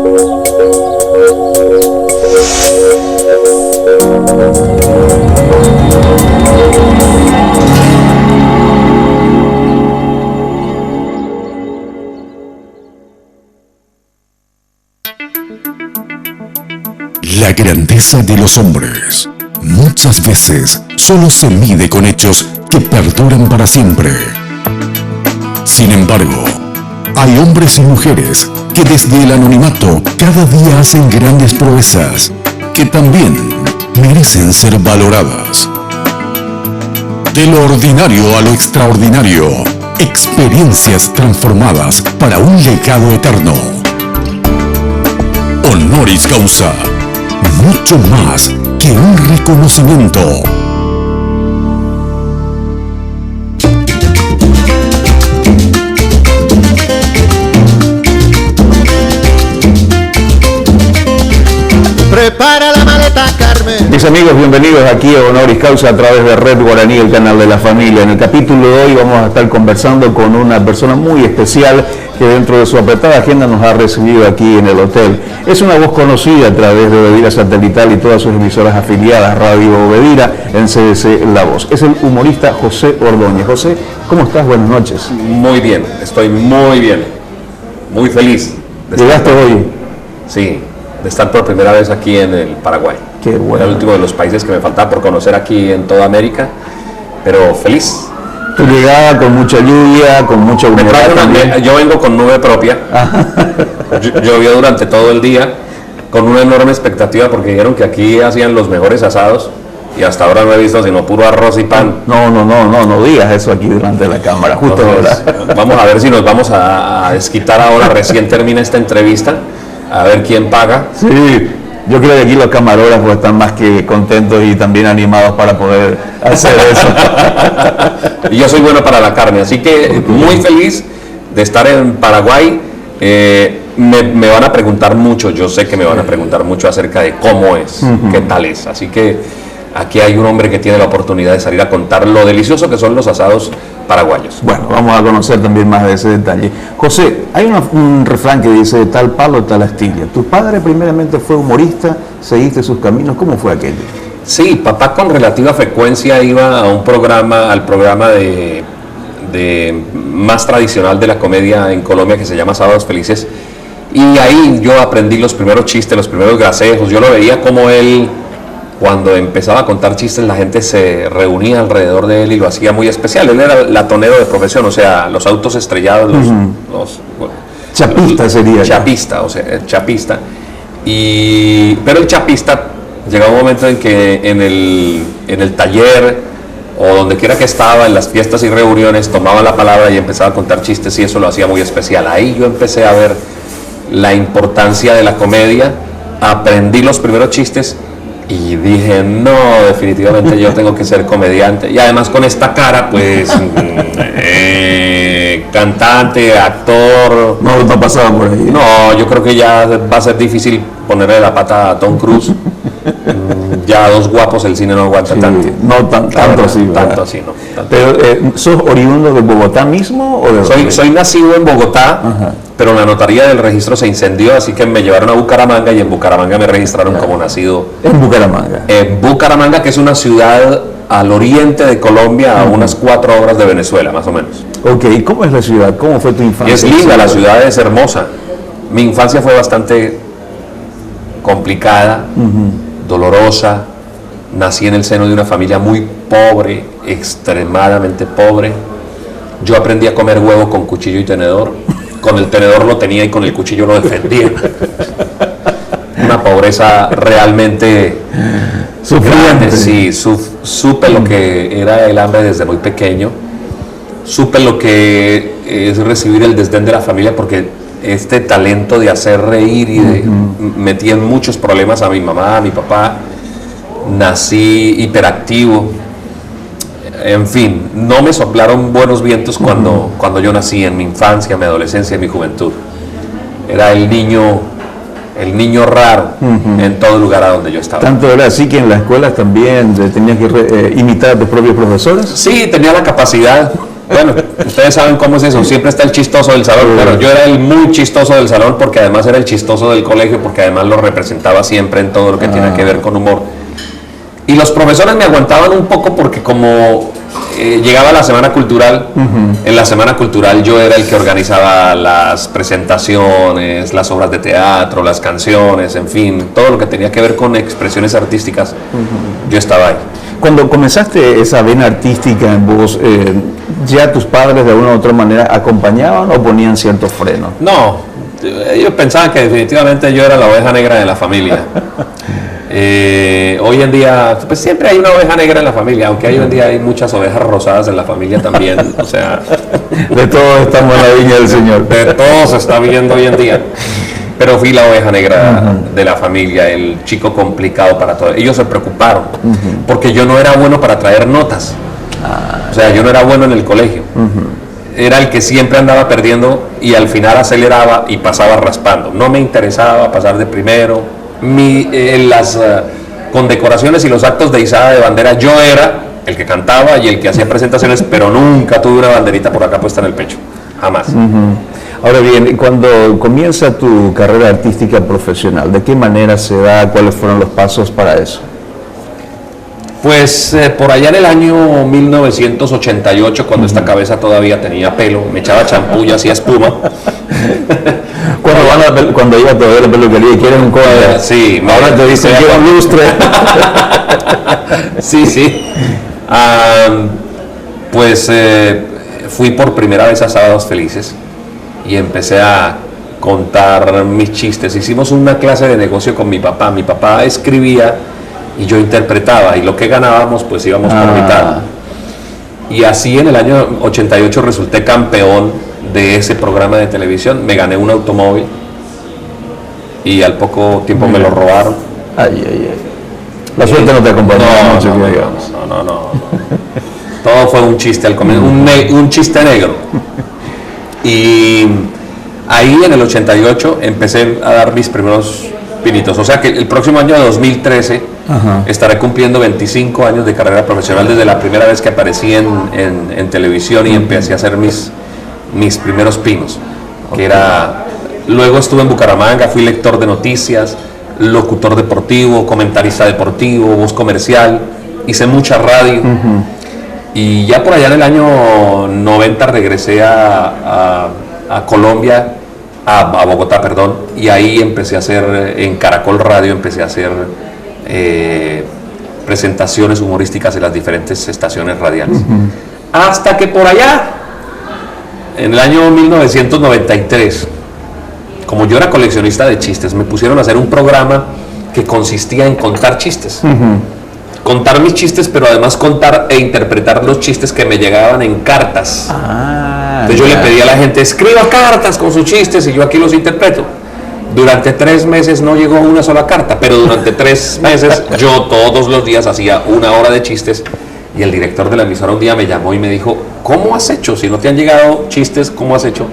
La grandeza de los hombres muchas veces solo se mide con hechos que perduran para siempre. Sin embargo, hay hombres y mujeres que desde el anonimato cada día hacen grandes proezas que también merecen ser valoradas. De lo ordinario a lo extraordinario, experiencias transformadas para un legado eterno. Honoris causa, mucho más que un reconocimiento. Prepara la maleta, Carmen. Mis amigos, bienvenidos aquí a Honoris Causa a través de Red Guaraní, el canal de la familia. En el capítulo de hoy vamos a estar conversando con una persona muy especial que dentro de su apretada agenda nos ha recibido aquí en el hotel. Es una voz conocida a través de Obedira Satelital y todas sus emisoras afiliadas, Radio Obedira, en CDC La Voz. Es el humorista José Ordóñez. José, ¿cómo estás? Buenas noches. Muy bien, estoy muy bien, muy feliz. ¿Llegaste hoy? Sí, de estar por primera vez aquí en el Paraguay. Qué bueno. Era el último de los países que me faltaba por conocer aquí en toda América, pero feliz. Tu llegada con mucha lluvia, con mucha humedad también. Yo vengo con nube propia. Llovió durante todo el día, con una enorme expectativa porque dijeron que aquí hacían los mejores asados y hasta ahora no he visto sino puro arroz y pan. No digas eso aquí delante de la cámara, justo Entonces, ahora. Vamos a ver si nos vamos a desquitar ahora, recién termina esta entrevista, a ver quién paga. Sí, yo creo que aquí los camarógrafos están más que contentos y también animados para poder hacer eso. Y yo soy bueno para la carne, así que muy feliz de estar en Paraguay. Me van a preguntar mucho, yo sé que me van a preguntar mucho acerca de cómo es, qué tal es. Así que aquí hay un hombre que tiene la oportunidad de salir a contar lo delicioso que son los asados paraguayos. Bueno, vamos a conocer también más de ese detalle. José, hay un refrán que dice tal palo, tal astilla. Tu padre primeramente fue humorista, seguiste sus caminos, ¿cómo fue aquello? Sí, papá con relativa frecuencia iba a al programa de más tradicional de la comedia en Colombia que se llama Sábados Felices, y ahí yo aprendí los primeros chistes, los primeros gracejos. Yo lo veía como él, cuando empezaba a contar chistes, la gente se reunía alrededor de él y lo hacía muy especial. Él era latonero de profesión, o sea, los autos estrellados, Chapista sería. Chapista, o sea, chapista. Pero el chapista llegaba un momento en que en el taller o donde quiera que estaba, en las fiestas y reuniones, tomaba la palabra y empezaba a contar chistes y eso lo hacía muy especial. Ahí yo empecé a ver la importancia de la comedia, aprendí los primeros chistes y dije, no, definitivamente yo tengo que ser comediante. Y además con esta cara, pues, cantante, actor. No pasaba por ahí. No, yo creo que ya va a ser difícil ponerle la pata a Tom Cruise. Ya dos guapos el cine no aguanta tanto. No tanto así. Tanto así, no. Tanto. Pero, ¿sos oriundo de Bogotá mismo? O de soy nacido en Bogotá, pero la notaría del registro se incendió, así que me llevaron a Bucaramanga y en Bucaramanga me registraron como nacido. En Bucaramanga. Bucaramanga, que es una ciudad al oriente de Colombia, a unas 4 horas de Venezuela, más o menos. Ok, ¿cómo es la ciudad? ¿Cómo fue tu infancia? Es linda, la ciudad es hermosa. Mi infancia fue bastante complicada, dolorosa. Nací en el seno de una familia muy pobre, extremadamente pobre. Yo aprendí a comer huevo con cuchillo y tenedor. Con el tenedor lo tenía y con el cuchillo lo defendía. Una pobreza realmente grande. Sí, supe lo que era el hambre desde muy pequeño. Supe lo que es recibir el desdén de la familia, porque este talento de hacer reír y de metí en muchos problemas a mi mamá, a mi papá. Nací hiperactivo. En fin, no me soplaron buenos vientos cuando yo nací, en mi infancia, mi adolescencia y mi juventud. Era el niño raro en todo lugar a donde yo estaba. ¿Tanto era así que en las escuelas también tenías que imitar a tus propios profesores? Sí, tenía la capacidad. Bueno, ustedes saben cómo es eso, siempre está el chistoso del salón. Bueno, yo era el muy chistoso del salón porque además era el chistoso del colegio, porque además lo representaba siempre en todo lo que tiene que ver con humor. Y los profesores me aguantaban un poco porque como llegaba la Semana Cultural, en la Semana Cultural yo era el que organizaba las presentaciones, las obras de teatro, las canciones, en fin, todo lo que tenía que ver con expresiones artísticas, yo estaba ahí. Cuando comenzaste esa vena artística en vos, ¿ya tus padres de alguna u otra manera acompañaban o ponían ciertos frenos? No, ellos pensaban que definitivamente yo era la oveja negra de la familia. Hoy en día, pues siempre hay una oveja negra en la familia, aunque hoy en día hay muchas ovejas rosadas en la familia también, o sea... De todos estamos en la viña del Señor. De todo se está viendo hoy en día. Pero fui la oveja negra de la familia, el chico complicado para todo. Ellos se preocuparon, porque yo no era bueno para traer notas. O sea, yo no era bueno en el colegio. Era el que siempre andaba perdiendo y al final aceleraba y pasaba raspando. No me interesaba pasar de primero. Las condecoraciones y los actos de izada de bandera, yo era el que cantaba y el que hacía presentaciones, pero nunca tuve una banderita por acá puesta en el pecho. Jamás. Ahora bien, cuando comienza tu carrera artística profesional, ¿de qué manera se da? ¿Cuáles fueron los pasos para eso? Pues por allá en el año 1988, cuando esta cabeza todavía tenía pelo, me echaba champú y hacía espuma. Cuando iba todavía a la peluquería y quieren un cobre. Sí, ahora te dicen quiero un lustre. Sí. Pues fui por primera vez a Sábados Felices y empecé a contar mis chistes. Hicimos una clase de negocio con mi papá. Mi papá escribía y yo interpretaba, y lo que ganábamos pues íbamos por mitad. Y así en el año 88 resulté campeón de ese programa de televisión. Me gané un automóvil y al poco tiempo me lo robaron. La suerte no te acompañó. No. Todo fue un chiste al comienzo, un chiste negro. Y ahí en el 88 empecé a dar mis primeros pinitos. O sea que el próximo año de 2013 estaré cumpliendo 25 años de carrera profesional desde la primera vez que aparecí en televisión y empecé a hacer mis primeros pinos. Luego estuve en Bucaramanga, fui lector de noticias, locutor deportivo, comentarista deportivo, voz comercial, hice mucha radio. Y ya por allá en el año 90 regresé a Colombia, a Bogotá, perdón, y ahí empecé a hacer, en Caracol Radio, empecé a hacer presentaciones humorísticas en las diferentes estaciones radiales. Hasta que por allá, en el año 1993, como yo era coleccionista de chistes, me pusieron a hacer un programa que consistía en contar chistes. Contar mis chistes, pero además contar e interpretar los chistes que me llegaban en cartas. Entonces yo le pedía a la gente, escriba cartas con sus chistes y yo aquí los interpreto. Durante 3 meses no llegó una sola carta, pero durante 3 meses yo todos los días hacía 1 hora de chistes y el director de la emisora un día me llamó y me dijo, ¿cómo has hecho? Si no te han llegado chistes, ¿cómo has hecho?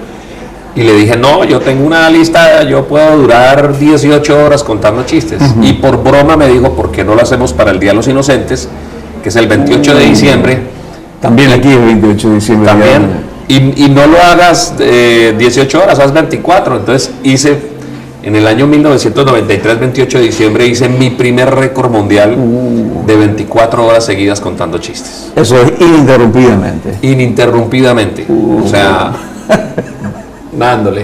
Y le dije, no, yo tengo una lista, yo puedo durar 18 horas contando chistes. Y por broma me dijo, ¿por qué no lo hacemos para el Día de los Inocentes, que es el 28 de diciembre? También aquí el 28 de diciembre. También. Y no lo hagas 18 horas, haz 24. Entonces hice, en el año 1993, 28 de diciembre, hice mi primer récord mundial de 24 horas seguidas contando chistes. Eso es ininterrumpidamente. Ininterrumpidamente. O sea... dándole.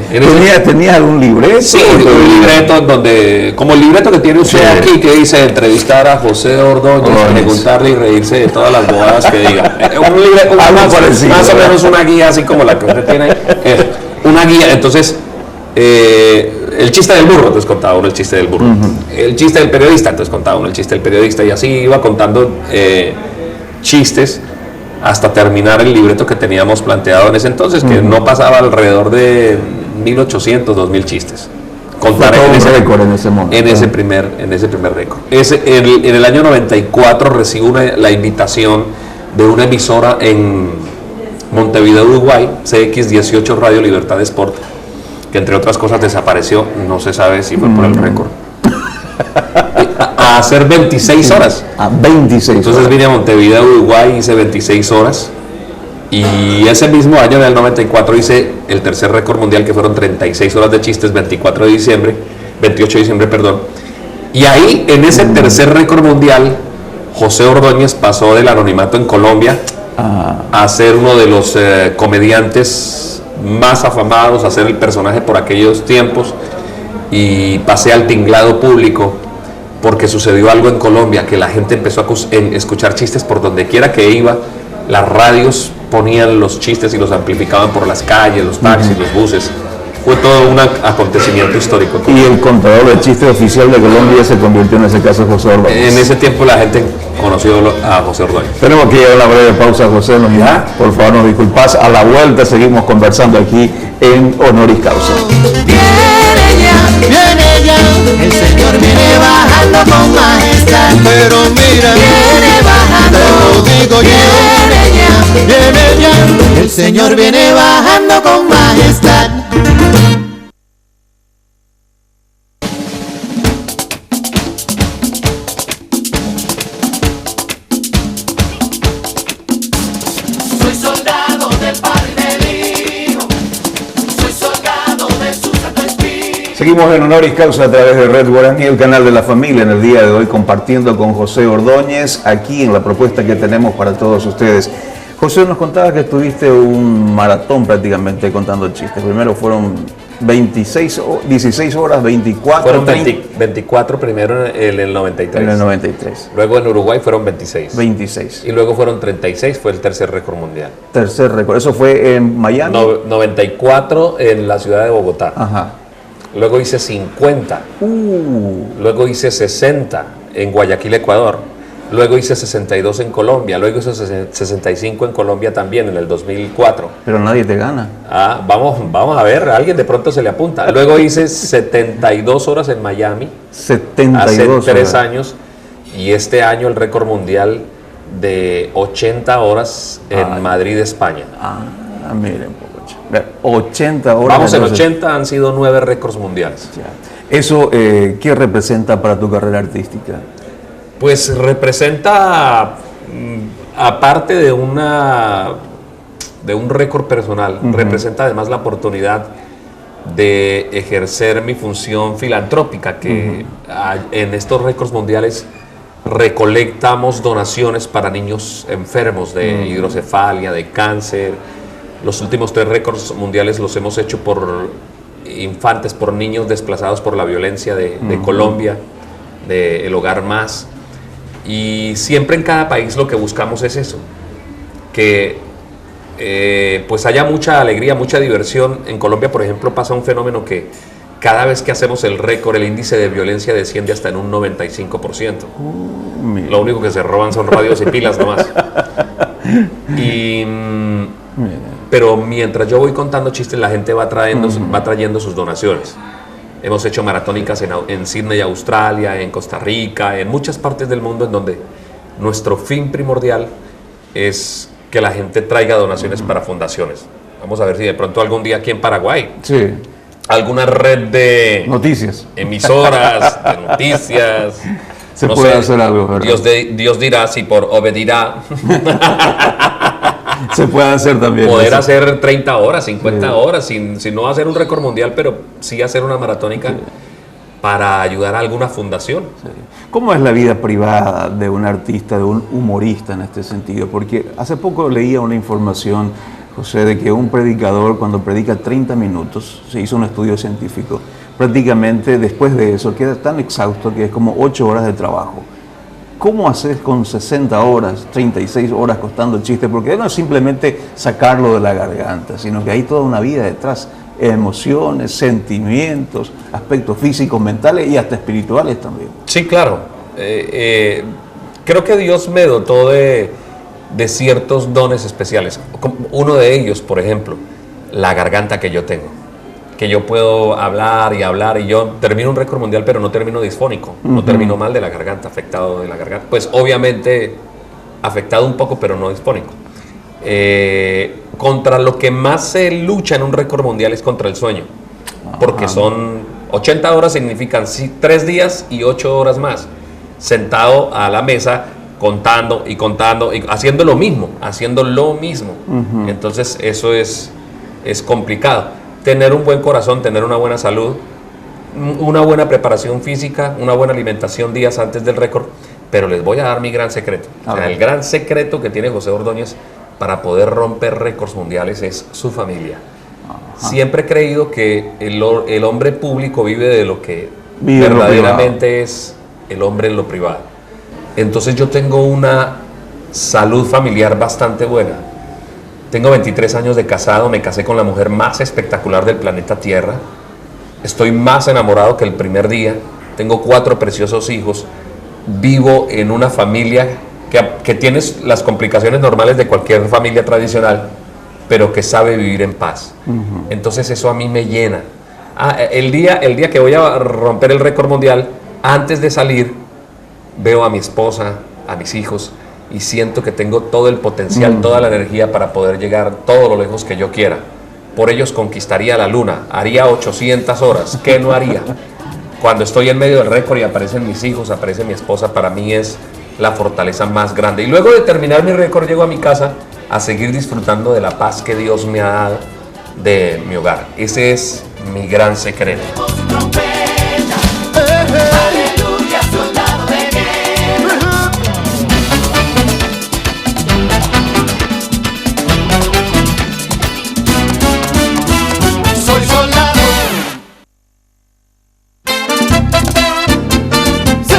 ¿Tenías algún libreto? Sí, un libreto donde, como el libreto que tiene usted aquí, que dice entrevistar a José Ordóñez, preguntarle y reírse de todas las bobadas que diga. Un libreto, más o menos una guía así como la que usted tiene ahí. Una guía, entonces, el chiste del burro, entonces contaba uno el chiste del burro. El chiste del periodista, entonces contaba uno el chiste del periodista, y así iba contando chistes hasta terminar el libreto que teníamos planteado en ese entonces, que no pasaba alrededor de 1800, 2000 chistes. Contar en ese récord en ese momento. En ese primer récord. En el año 94 recibo la invitación de una emisora en Montevideo, Uruguay, CX18 Radio Libertad Sport, que entre otras cosas desapareció, no se sabe si fue por el récord. A hacer 26 horas. A 26 Entonces vine a Montevideo, Uruguay, hice 26 horas Y ese mismo año, en el 94, hice el tercer récord mundial, que fueron 36 horas de chistes, 28 de diciembre, perdón. Y ahí, en ese tercer récord mundial, José Ordóñez pasó del anonimato en Colombia a ser uno de los comediantes más afamados, a ser el personaje por aquellos tiempos, y pasé al tinglado público porque sucedió algo en Colombia, que la gente empezó a escuchar chistes por donde quiera que iba. Las radios ponían los chistes y los amplificaban por las calles, los taxis, los buses. Fue todo un acontecimiento histórico. Y el contador de chistes oficial de Colombia se convirtió en ese caso José Ordóñez. En ese tiempo la gente conoció a José Ordóñez. Tenemos que llevar una breve pausa, José. Por favor, nos disculpas. A la vuelta seguimos conversando aquí en Honoris Causa. Viene ya, el Señor viene bajando con majestad. Pero mira, viene bajando, te lo digo yo. Viene ya, el Señor viene bajando con majestad. Soy soldado del Padre y del Hijo, soy soldado de su Santo Espíritu. Seguimos en Honoris Causa a través de Red Guaraní, el canal de la familia, en el día de hoy compartiendo con José Ordóñez aquí en la propuesta que tenemos para todos ustedes. José, nos contabas que tuviste un maratón prácticamente contando chistes. Primero fueron 16 horas, 24. Fueron 24 primero en el 93. En el 93. Luego en Uruguay fueron 26. 26. Y luego fueron 36, fue el tercer récord mundial. Tercer récord. ¿Eso fue en Miami? 94 en la ciudad de Bogotá. Ajá. Luego hice 50. Luego hice 60 en Guayaquil, Ecuador. Luego hice 62 en Colombia. Luego hice 65 en Colombia también en el 2004. Pero nadie te gana. Vamos a ver, a alguien de pronto se le apunta. Luego hice 72 horas en Miami. 72 hace 3 horas. años. Y este año el récord mundial de 80 horas en Madrid, España. Miren, 80 horas. Vamos en 80, han sido 9 récords mundiales. Ya. ¿Eso qué representa para tu carrera artística? Pues representa, aparte de un récord personal, representa además la oportunidad de ejercer mi función filantrópica, que en estos récords mundiales recolectamos donaciones para niños enfermos de hidrocefalia, de cáncer. Los últimos 3 récords mundiales los hemos hecho por infantes, por niños desplazados por la violencia de Colombia, de El Hogar Más. Y siempre en cada país lo que buscamos es eso, que pues haya mucha alegría, mucha diversión. En Colombia, por ejemplo, pasa un fenómeno que cada vez que hacemos el récord, el índice de violencia desciende hasta en un 95%. Lo único que se roban son radios y pilas nomás. Pero mientras yo voy contando chistes, la gente va trayendo sus donaciones. Hemos hecho maratónicas en Sydney, Australia, en Costa Rica, en muchas partes del mundo, en donde nuestro fin primordial es que la gente traiga donaciones para fundaciones. Vamos a ver si de pronto algún día aquí en Paraguay, alguna red de noticias, emisoras, de noticias, se puede hacer algo, ¿verdad? Dios dirá si por obedirá. Se puede hacer también. Poder hacer 30 horas, 50 horas, sin no hacer un récord mundial, pero sí hacer una maratónica para ayudar a alguna fundación. ¿Cómo es la vida privada de un artista, de un humorista en este sentido? Porque hace poco leía una información, José, de que un predicador cuando predica 30 minutos, se hizo un estudio científico, prácticamente después de eso queda tan exhausto que es como 8 horas de trabajo. ¿Cómo haces con 60 horas, 36 horas contando chistes? Porque no es simplemente sacarlo de la garganta, sino que hay toda una vida detrás, emociones, sentimientos, aspectos físicos, mentales y hasta espirituales también. Sí, claro. Creo que Dios me dotó de ciertos dones especiales. Uno de ellos, por ejemplo, la garganta que yo tengo. Que yo puedo hablar y yo termino un récord mundial, pero no termino disfónico, no termino mal de la garganta, afectado de la garganta. Pues obviamente afectado un poco, pero no disfónico. Contra lo que más se lucha en un récord mundial es contra el sueño, porque son 80 horas significan 3 días y 8 horas más, sentado a la mesa contando y contando, y haciendo lo mismo. Entonces eso es complicado. Tener un buen corazón, tener una buena salud, una buena preparación física, una buena alimentación días antes del récord, pero les voy a dar mi gran secreto. O sea, el gran secreto que tiene José Ordóñez para poder romper récords mundiales es su familia. Siempre he creído que el hombre público vive de lo que verdaderamente es el hombre en lo privado. Entonces yo tengo una salud familiar bastante buena. Tengo 23 años de casado, me casé con la mujer más espectacular del planeta Tierra. Estoy más enamorado que el primer día. Tengo 4 preciosos hijos. Vivo en una familia que tiene las complicaciones normales de cualquier familia tradicional, pero que sabe vivir en paz. Entonces eso a mí me llena. El día que voy a romper el récord mundial, antes de salir, veo a mi esposa, a mis hijos, y siento que tengo todo el potencial, toda la energía para poder llegar todo lo lejos que yo quiera. Por ellos conquistaría la luna, haría 800 horas. ¿Qué no haría? Cuando estoy en medio del récord y aparecen mis hijos, aparece mi esposa, para mí es la fortaleza más grande. Y luego de terminar mi récord, llego a mi casa a seguir disfrutando de la paz que Dios me ha dado de mi hogar. Ese es mi gran secreto. Aleluya, soldado de guerra. Soy soldado. Sí.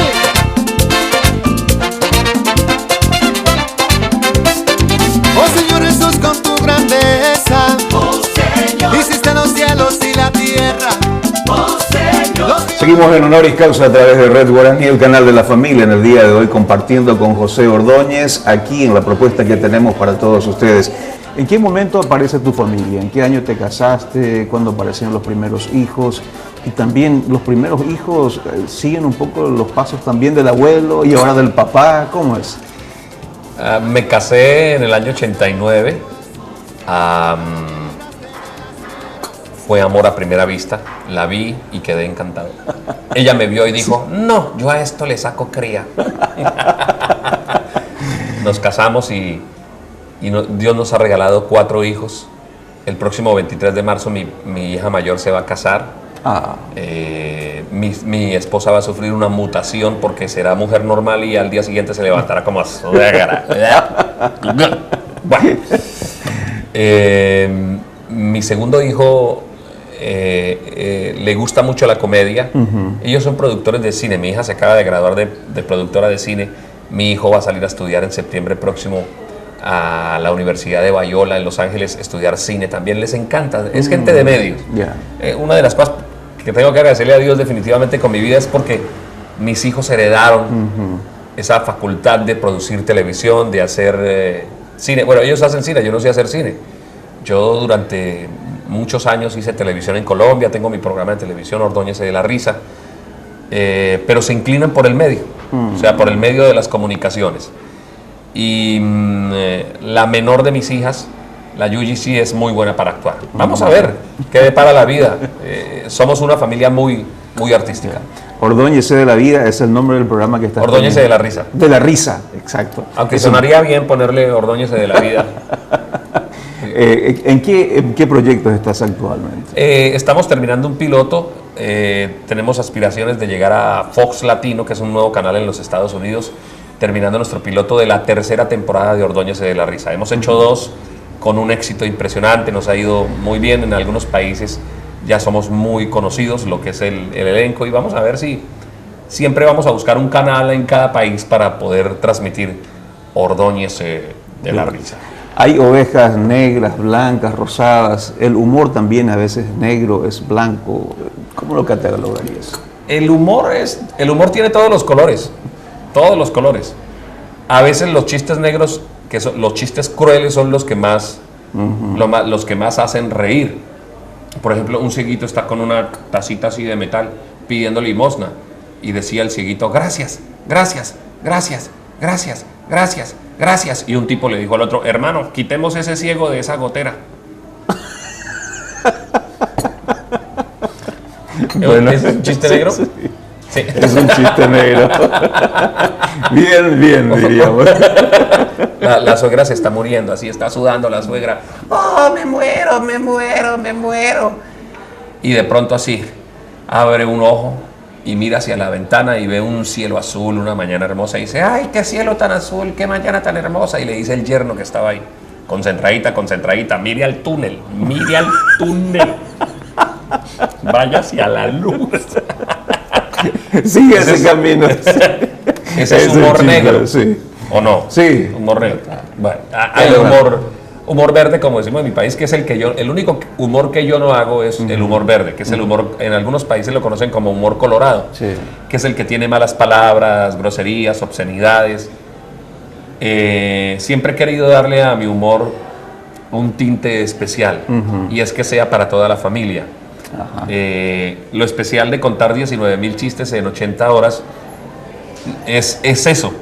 Oh Señor Jesús, con tu grandeza, Oh Señor, hiciste los cielos y la tierra. oh Señor. Seguimos en Honoris Causa a través de Red Guaraní, el canal de la familia, en el día de hoy compartiendo con José Ordóñez aquí en la propuesta que tenemos para todos ustedes. ¿En qué momento aparece tu familia? ¿En qué año te casaste? ¿Cuándo aparecieron los primeros hijos? Y también los primeros hijos siguen un poco los pasos también del abuelo y ahora del papá. ¿Cómo es? Me casé en el año 89. Fue amor a primera vista. La vi y quedé encantado. Ella me vio y dijo, no, yo a esto le saco cría. Nos casamos y Dios nos ha regalado 4 hijos. El próximo 23 de marzo mi hija mayor se va a casar. Mi esposa va a sufrir una mutación porque será mujer normal y al día siguiente se levantará como suegra. Bueno, mi segundo hijo le gusta mucho la comedia. Ellos son productores de cine. Mi hija se acaba de graduar de productora de cine. Mi hijo va a salir a estudiar en septiembre próximo a la Universidad de Biola en Los Ángeles, estudiar cine. También les encanta. Es gente de medios. Una de las cosas que tengo que agradecerle a Dios definitivamente con mi vida es porque mis hijos heredaron esa facultad de producir televisión, de hacer cine. Bueno, ellos hacen cine, yo no sé hacer cine. Yo durante muchos años hice televisión en Colombia, tengo mi programa de televisión Ordóñez de la Risa, pero se inclinan por el medio, o sea, por el medio de las comunicaciones. Y la menor de mis hijas, la Yuyi, sí es muy buena para actuar. Vamos a ver qué depara la vida. Somos una familia muy, muy artística. Ordóñez de la Vida es el nombre del programa que está. Ordóñez de la Risa. De la Risa, exacto. Aunque sonaría bien ponerle Ordóñez de la Vida. ¿En qué proyectos estás actualmente? Estamos terminando un piloto. Tenemos aspiraciones de llegar a Fox Latino, que es un nuevo canal en los Estados Unidos, terminando nuestro piloto de la 3ª temporada de Ordóñez de la Risa. Hemos hecho 2 con un éxito impresionante, nos ha ido muy bien en algunos países, ya somos muy conocidos, lo que es el elenco, y vamos a ver si siempre vamos a buscar un canal en cada país para poder transmitir Ordóñez de la Risa. Hay ovejas negras, blancas, rosadas, el humor también a veces es negro, es blanco. ¿Cómo lo catalogarías? El humor tiene todos los colores, todos los colores. A veces los chistes negros, los chistes crueles son los que más, los que más hacen reír. Por ejemplo, un cieguito está con una tacita así de metal pidiendo limosna y decía el cieguito, gracias, gracias, gracias, gracias, gracias, gracias. Y un tipo le dijo al otro, hermano, quitemos ese ciego de esa gotera. Bueno, ¿Es un chiste negro? Sí. Sí. Es un chiste negro. Bien, diríamos. La suegra se está muriendo, así está sudando la suegra. ¡Oh, me muero, me muero, me muero! Y de pronto así, abre un ojo y mira hacia la ventana y ve un cielo azul, una mañana hermosa, y dice, ¡ay, qué cielo tan azul, qué mañana tan hermosa! Y le dice el yerno que estaba ahí, concentradita, mire al túnel, vaya hacia la luz. Sigue ese camino. Ese es humor chiste, negro, sí. ¿o no? Sí. Humor negro. Bueno, hay humor verde, como decimos en mi país, que es el único humor que yo no hago es el humor verde, que es el humor, en algunos países lo conocen como humor colorado, Sí. que es el que tiene malas palabras, groserías, obscenidades. Siempre he querido darle a mi humor un tinte especial, y es que sea para toda la familia. Lo especial de contar 19,000 chistes en 80 horas es eso,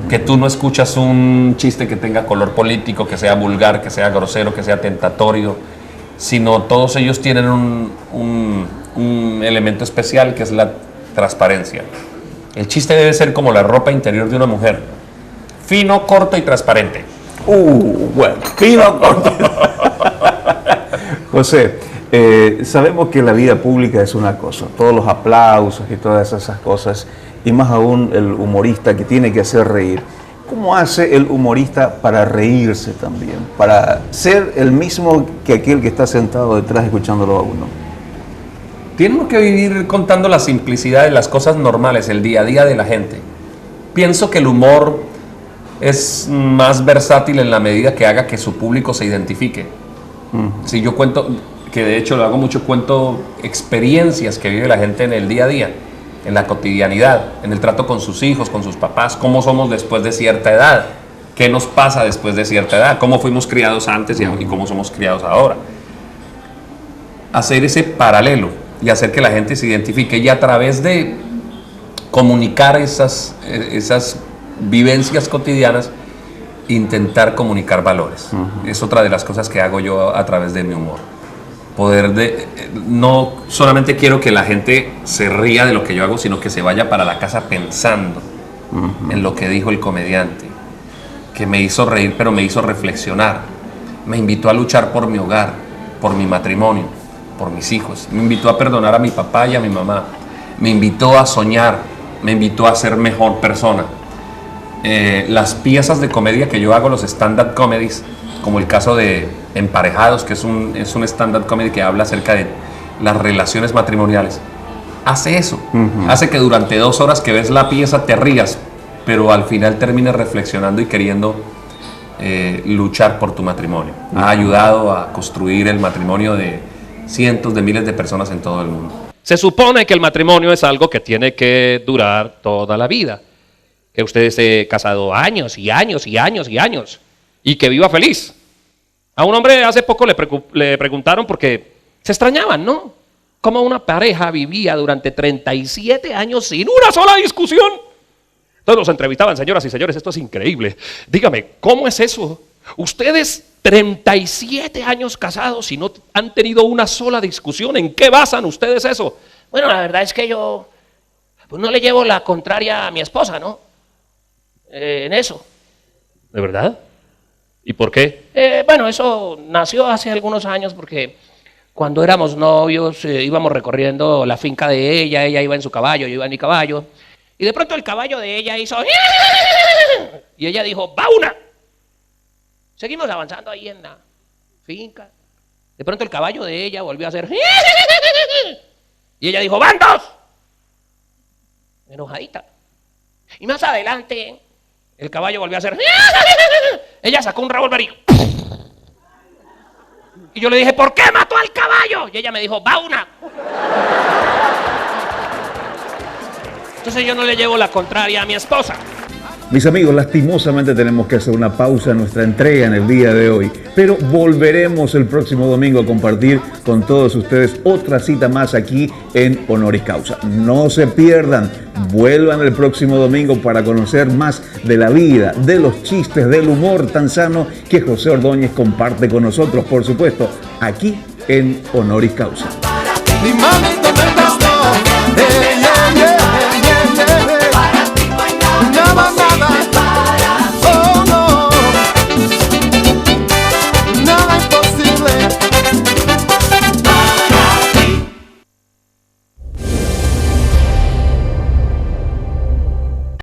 que tú no escuchas un chiste que tenga color político, que sea vulgar, que sea grosero, que sea tentatorio, sino todos ellos tienen un elemento especial, que es la transparencia. El chiste debe ser como la ropa interior de una mujer: fino, corto y transparente. Bueno, fino corto. José, sabemos que la vida pública es una cosa, todos los aplausos y todas esas cosas, y más aún el humorista que tiene que hacer reír. ¿Cómo hace el humorista para reírse también? Para ser el mismo que aquel que está sentado detrás escuchándolo a uno. Tenemos que vivir contando la simplicidad de las cosas normales, el día a día de la gente. Pienso que el humor es más versátil en la medida que haga que su público se identifique. Si yo cuento, que de hecho lo hago mucho, cuento experiencias que vive la gente en el día a día, en la cotidianidad, en el trato con sus hijos, con sus papás, cómo somos después de cierta edad, qué nos pasa después de cierta edad, cómo fuimos criados antes y cómo somos criados ahora. Hacer ese paralelo y hacer que la gente se identifique, y a través de comunicar esas vivencias cotidianas, intentar comunicar valores. Es otra de las cosas que hago yo a través de mi humor. No solamente quiero que la gente se ría de lo que yo hago, sino que se vaya para la casa pensando en lo que dijo el comediante, que me hizo reír, pero me hizo reflexionar. Me invitó a luchar por mi hogar, por mi matrimonio, por mis hijos. Me invitó a perdonar a mi papá y a mi mamá. Me invitó a soñar, me invitó a ser mejor persona. Las piezas de comedia que yo hago, los stand-up comedies, como el caso de Emparejados, que es un stand-up comedy que habla acerca de las relaciones matrimoniales, hace eso. Hace que durante 2 horas que ves la pieza te rías, pero al final termines reflexionando y queriendo luchar por tu matrimonio. Ha ayudado a construir el matrimonio de cientos de miles de personas en todo el mundo. Se supone que el matrimonio es algo que tiene que durar toda la vida, que usted esté casado años y años y años y años, y que viva feliz. A un hombre hace poco le preguntaron porque se extrañaban, ¿no? Cómo una pareja vivía durante 37 años sin una sola discusión. Entonces los entrevistaban: señoras y señores, esto es increíble. Dígame, ¿cómo es eso? Ustedes 37 años casados y no han tenido una sola discusión. ¿En qué basan ustedes eso? Bueno, la verdad es que yo pues no le llevo la contraria a mi esposa, ¿no? En eso. ¿De verdad? ¿Y por qué? Bueno, eso nació hace algunos años porque cuando éramos novios íbamos recorriendo la finca de ella iba en su caballo, yo iba en mi caballo, y de pronto el caballo de ella hizo y ella dijo: ¡va una! Seguimos avanzando ahí en la finca. De pronto el caballo de ella volvió a hacer y ella dijo: ¡van dos! Enojadita. Y más adelante el caballo volvió a hacer ella sacó un revólver y yo le dije: ¿por qué mató al caballo? Y ella me dijo: ¡va una! Entonces yo no le llevo la contraria a mi esposa. Mis amigos, lastimosamente tenemos que hacer una pausa en nuestra entrega en el día de hoy, pero volveremos el próximo domingo a compartir con todos ustedes otra cita más aquí en Honoris Causa. No se pierdan, vuelvan el próximo domingo para conocer más de la vida, de los chistes, del humor tan sano que José Ordóñez comparte con nosotros, por supuesto, aquí en Honoris Causa. Ni mami,